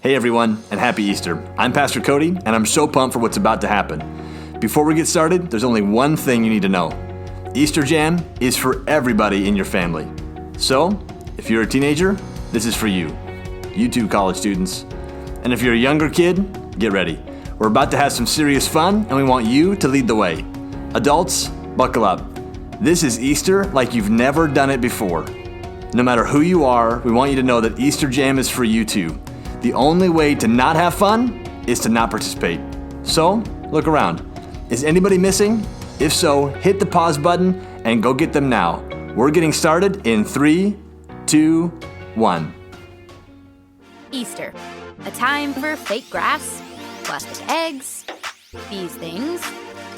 Hey everyone, and happy Easter. I'm Pastor Cody, and I'm so pumped for what's about to happen. Before we get started, there's only one thing you need to know. Easter Jam is for everybody in your family. So, if you're a teenager, this is for you. You too, college students. And if you're a younger kid, get ready. We're about to have some serious fun, and we want you to lead the way. Adults, buckle up. This is Easter like you've never done it before. No matter who you are, we want you to know that Easter Jam is for you too. The only way to not have fun is to not participate. So, look around. Is anybody missing? If so, hit the pause button and go get them now. We're getting started in 3, 2, 1. Easter, a time for fake grass, plastic eggs, these things,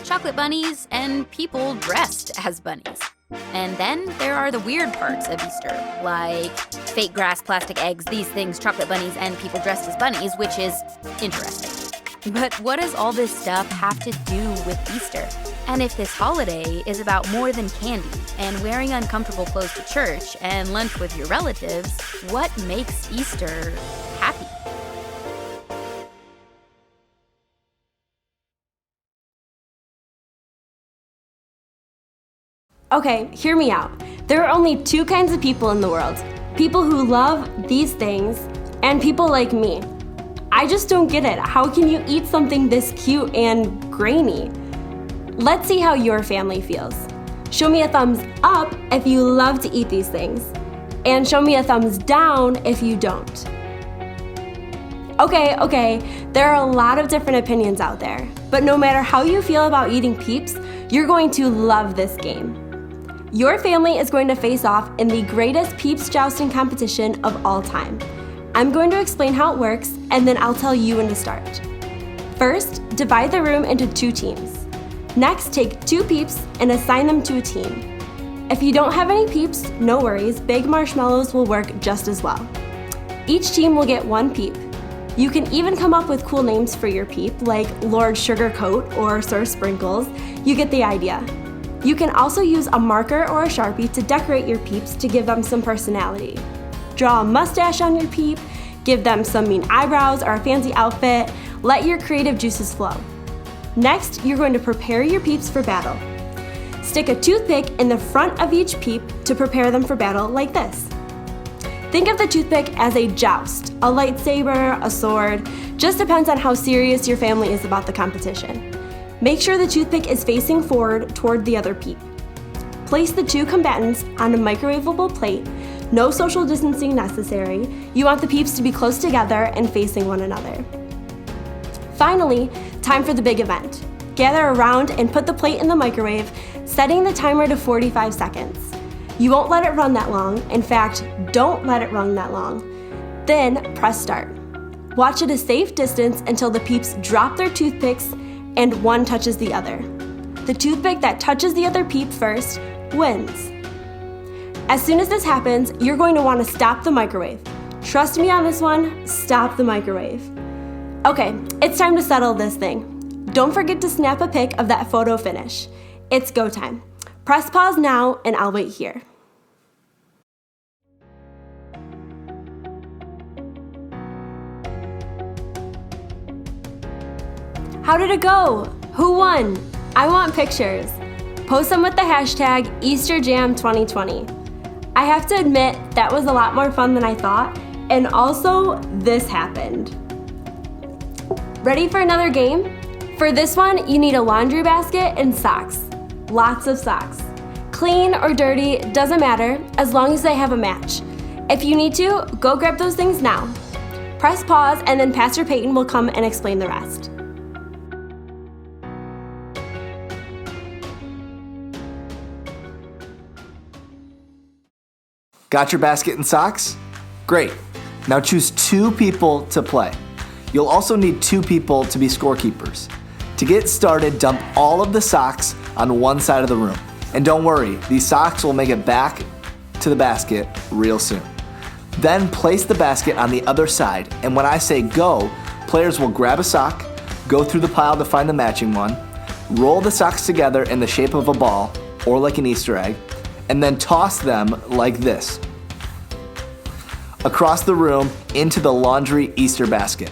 chocolate bunnies, and people dressed as bunnies. And then there are the weird parts of Easter, like fake grass, plastic eggs, these things, chocolate bunnies, and people dressed as bunnies, which is interesting. But what does all this stuff have to do with Easter? And if this holiday is about more than candy and wearing uncomfortable clothes to church and lunch with your relatives, what makes Easter happy? Okay, hear me out. There are only two kinds of people in the world. People who love these things and people like me. I just don't get it. How can you eat something this cute and grainy? Let's see how your family feels. Show me a thumbs up if you love to eat these things, and show me a thumbs down if you don't. Okay, there are a lot of different opinions out there, but no matter how you feel about eating Peeps, you're going to love this game. Your family is going to face off in the greatest Peeps jousting competition of all time. I'm going to explain how it works, and then I'll tell you when to start. First, divide the room into 2 teams. Next, take 2 Peeps and assign them to a team. If you don't have any Peeps, no worries, big marshmallows will work just as well. Each team will get 1 Peep. You can even come up with cool names for your Peep, like Lord Sugarcoat or Sir Sprinkles. You get the idea. You can also use a marker or a Sharpie to decorate your Peeps to give them some personality. Draw a mustache on your Peep, give them some mean eyebrows or a fancy outfit. Let your creative juices flow. Next, you're going to prepare your Peeps for battle. Stick a toothpick in the front of each Peep to prepare them for battle like this. Think of the toothpick as a joust, a lightsaber, a sword, just depends on how serious your family is about the competition. Make sure the toothpick is facing forward toward the other Peep. Place the 2 combatants on a microwavable plate. No social distancing necessary. You want the Peeps to be close together and facing one another. Finally, time for the big event. Gather around and put the plate in the microwave, setting the timer to 45 seconds. You won't let it run that long. In fact, don't let it run that long. Then press start. Watch at a safe distance until the Peeps drop their toothpicks and one touches the other. The toothpick that touches the other Peep first wins. As soon as this happens, you're going to want to stop the microwave. Trust me on this one, stop the microwave. Okay, it's time to settle this thing. Don't forget to snap a pic of that photo finish. It's go time. Press pause now and I'll wait here. How did it go? Who won? I want pictures. Post them with the hashtag EasterJam2020. I have to admit, that was a lot more fun than I thought, and also, this happened. Ready for another game? For this one, you need a laundry basket and socks. Lots of socks. Clean or dirty, doesn't matter, as long as they have a match. If you need to, go grab those things now. Press pause, and then Pastor Peyton will come and explain the rest. Got your basket and socks? Great. Now choose 2 people to play. You'll also need 2 people to be scorekeepers. To get started, dump all of the socks on one side of the room. And don't worry, these socks will make it back to the basket real soon. Then place the basket on the other side, and when I say go, players will grab a sock, go through the pile to find the matching one, roll the socks together in the shape of a ball, or like an Easter egg, and then toss them like this. across the room into the laundry Easter basket.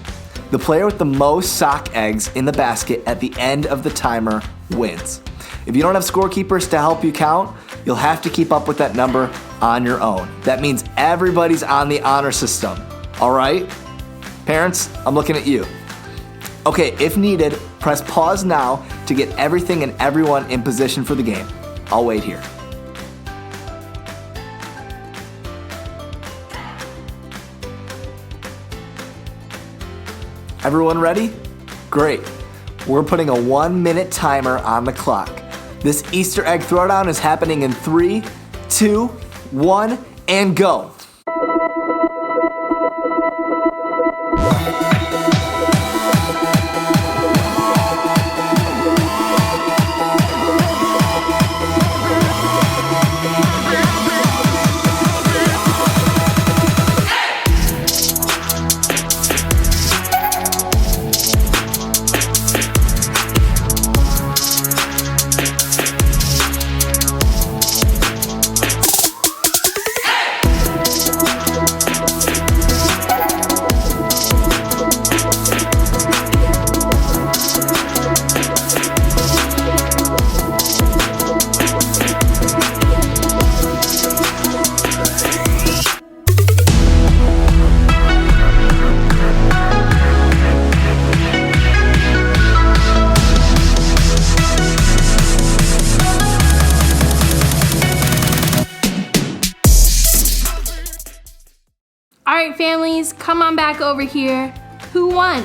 The player with the most sock eggs in the basket at the end of the timer wins. If you don't have scorekeepers to help you count, you'll have to keep up with that number on your own. That means everybody's on the honor system. All right? Parents, I'm looking at you. Okay, if needed, press pause now to get everything and everyone in position for the game. I'll wait here. Everyone ready? Great. We're putting a 1-minute timer on the clock. This Easter egg throwdown is happening in 3, 2, 1, and go. Alright families, come on back over here. Who won?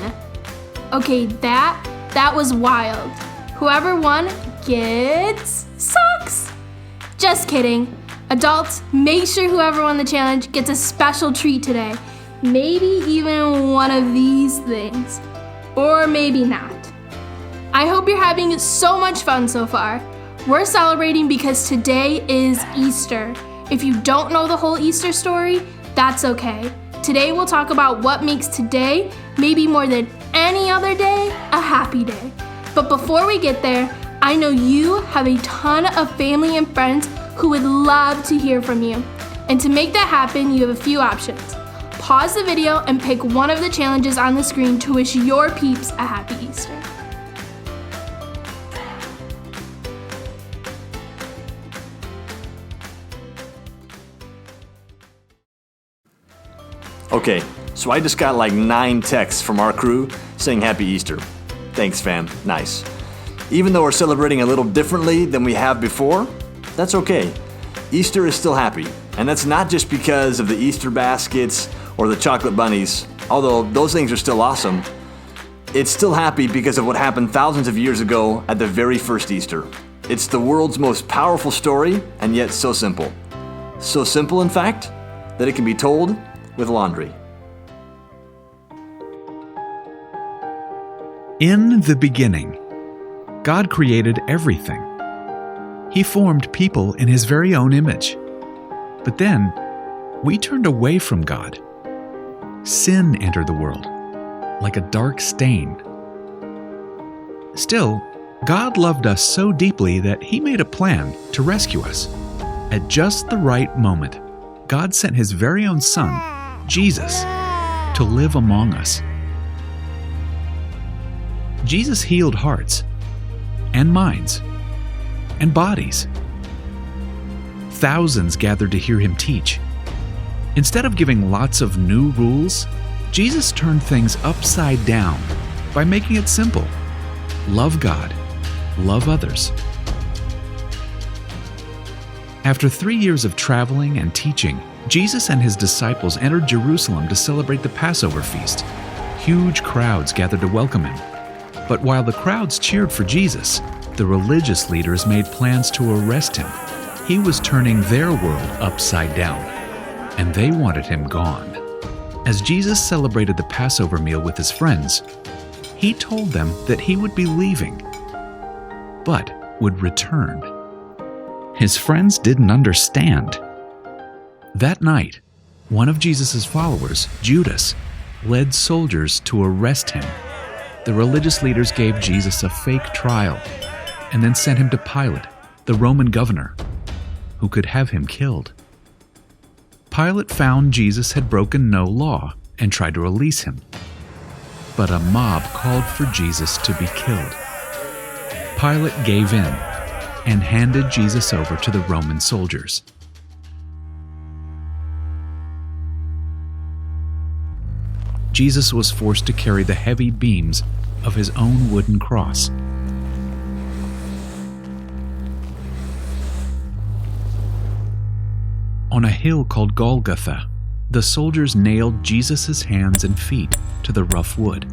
Okay, that was wild. Whoever won gets socks. Just kidding. Adults, make sure whoever won the challenge gets a special treat today. Maybe even one of these things. Or maybe not. I hope you're having so much fun so far. We're celebrating because today is Easter. If you don't know the whole Easter story, that's okay. Today we'll talk about what makes today, maybe more than any other day, a happy day. But before we get there, I know you have a ton of family and friends who would love to hear from you. And to make that happen, you have a few options. Pause the video and pick one of the challenges on the screen to wish your peeps a happy Easter. Okay, so I just got like 9 texts from our crew saying Happy Easter. Thanks, fam. Nice. Even though we're celebrating a little differently than we have before, that's okay. Easter is still happy, and that's not just because of the Easter baskets or the chocolate bunnies, although those things are still awesome. It's still happy because of what happened thousands of years ago at the very first Easter. It's the world's most powerful story, and yet so simple. So simple, in fact, that it can be told with laundry. In the beginning, God created everything. He formed people in His very own image. But then, we turned away from God. Sin entered the world, like a dark stain. Still, God loved us so deeply that He made a plan to rescue us. At just the right moment, God sent His very own Son, Jesus, to live among us. Jesus healed hearts and minds and bodies. Thousands gathered to hear Him teach. Instead of giving lots of new rules, Jesus turned things upside down by making it simple. Love God, love others. After 3 years of traveling and teaching, Jesus and His disciples entered Jerusalem to celebrate the Passover feast. Huge crowds gathered to welcome Him. But while the crowds cheered for Jesus, the religious leaders made plans to arrest Him. He was turning their world upside down, and they wanted Him gone. As Jesus celebrated the Passover meal with His friends, He told them that He would be leaving, but would return. His friends didn't understand. That night, one of Jesus' followers, Judas, led soldiers to arrest Him. The religious leaders gave Jesus a fake trial and then sent Him to Pilate, the Roman governor, who could have Him killed. Pilate found Jesus had broken no law and tried to release him. But a mob called for Jesus to be killed. Pilate gave in and handed Jesus over to the Roman soldiers. Jesus was forced to carry the heavy beams of his own wooden cross. On a hill called Golgotha, the soldiers nailed Jesus' hands and feet to the rough wood.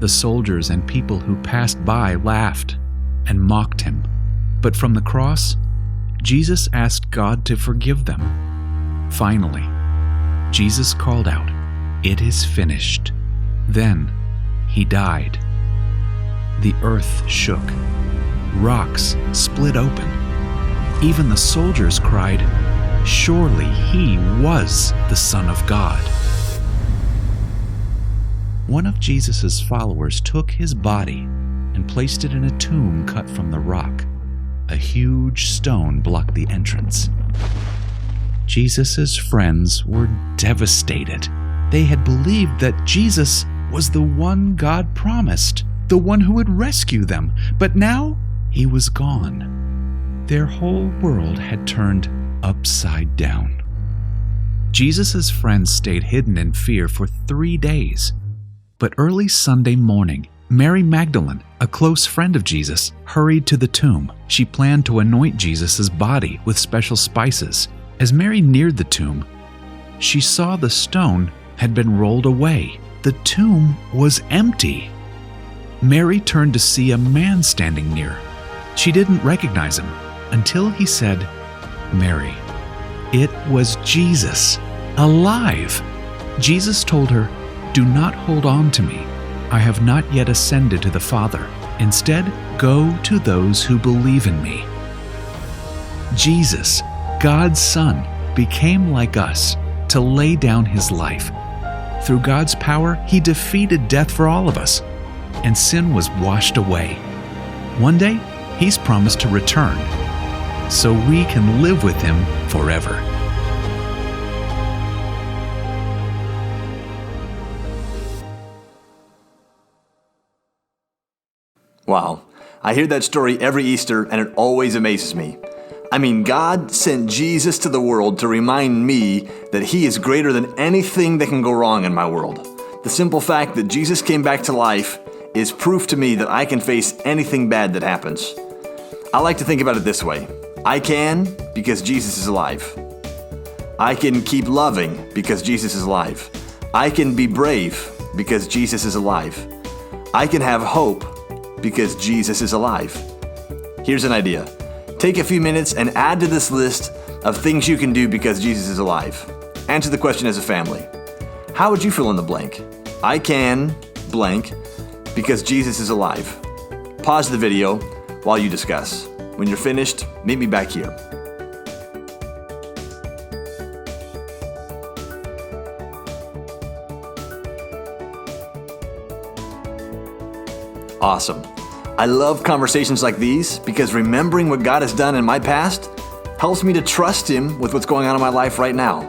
The soldiers and people who passed by laughed and mocked him. But from the cross, Jesus asked God to forgive them. Finally, Jesus called out, "It is finished." Then he died. The earth shook. Rocks split open. Even the soldiers cried, "Surely he was the Son of God." One of Jesus' followers took his body and placed it in a tomb cut from the rock. A huge stone blocked the entrance. Jesus' friends were devastated. They had believed that Jesus was the one God promised, the one who would rescue them, but now he was gone. Their whole world had turned upside down. Jesus' friends stayed hidden in fear for 3 days. But early Sunday morning, Mary Magdalene, a close friend of Jesus, hurried to the tomb. She planned to anoint Jesus' body with special spices. As Mary neared the tomb, she saw the stone had been rolled away. The tomb was empty. Mary turned to see a man standing near. She didn't recognize him until he said, "Mary." It was Jesus, alive. Jesus told her, "Do not hold on to me. I have not yet ascended to the Father. Instead, go to those who believe in me." Jesus, God's Son, became like us to lay down his life. Through God's power, he defeated death for all of us, and sin was washed away. One day, he's promised to return, so we can live with him forever. Wow. I hear that story every Easter, and it always amazes me. I mean, God sent Jesus to the world to remind me that he is greater than anything that can go wrong in my world. The simple fact that Jesus came back to life is proof to me that I can face anything bad that happens. I like to think about it this way. I can because Jesus is alive. I can keep loving because Jesus is alive. I can be brave because Jesus is alive. I can have hope because Jesus is alive. Here's an idea. Take a few minutes and add to this list of things you can do because Jesus is alive. Answer the question as a family. How would you fill in the blank? I can blank because Jesus is alive. Pause the video while you discuss. When you're finished, meet me back here. Awesome. I love conversations like these because remembering what God has done in my past helps me to trust him with what's going on in my life right now.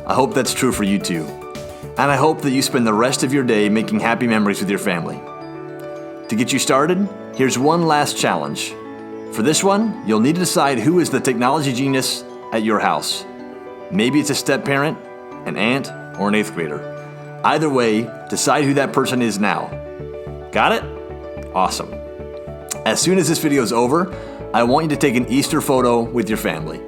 I hope that's true for you too. And I hope that you spend the rest of your day making happy memories with your family. To get you started, here's one last challenge. For this one, you'll need to decide who is the technology genius at your house. Maybe it's a step-parent, an aunt, or an 8th grader. Either way, decide who that person is now. Got it? Awesome. As soon as this video is over, I want you to take an Easter photo with your family.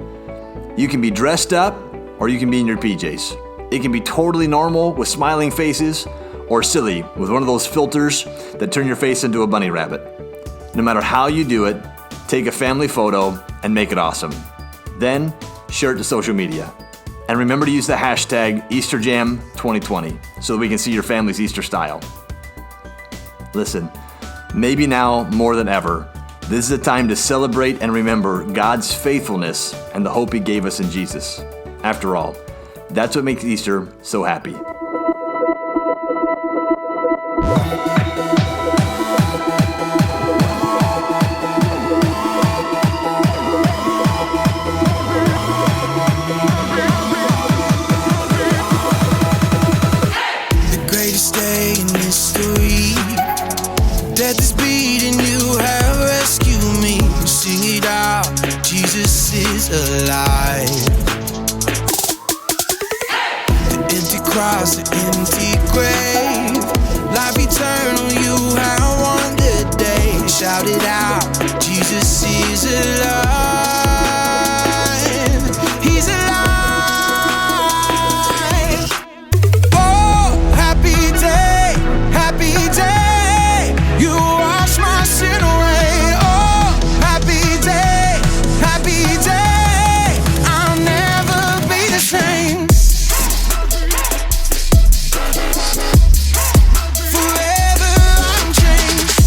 You can be dressed up or you can be in your PJs. It can be totally normal with smiling faces or silly with one of those filters that turn your face into a bunny rabbit. No matter how you do it, take a family photo and make it awesome. Then share it to social media. And remember to use the hashtag EasterJam2020 so that we can see your family's Easter style. Listen, maybe now more than ever, this is a time to celebrate and remember God's faithfulness and the hope he gave us in Jesus. After all, that's what makes Easter so happy. cross, an empty grave. Life eternal, you have won the day. Shout it out, Jesus is alive. He's alive. Oh, happy day, you wash my sin away. Oh, happy day, I'll never be the same. Forever I'm changed.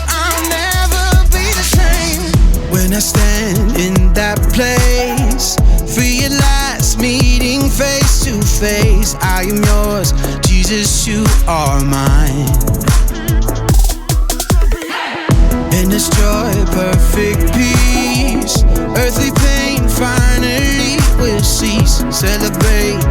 I'll never be the same. When I stand in that place, realize meeting face to face, I am yours, Jesus, you are mine. In this joy, perfect peace, earthly pain finally will cease. Celebrate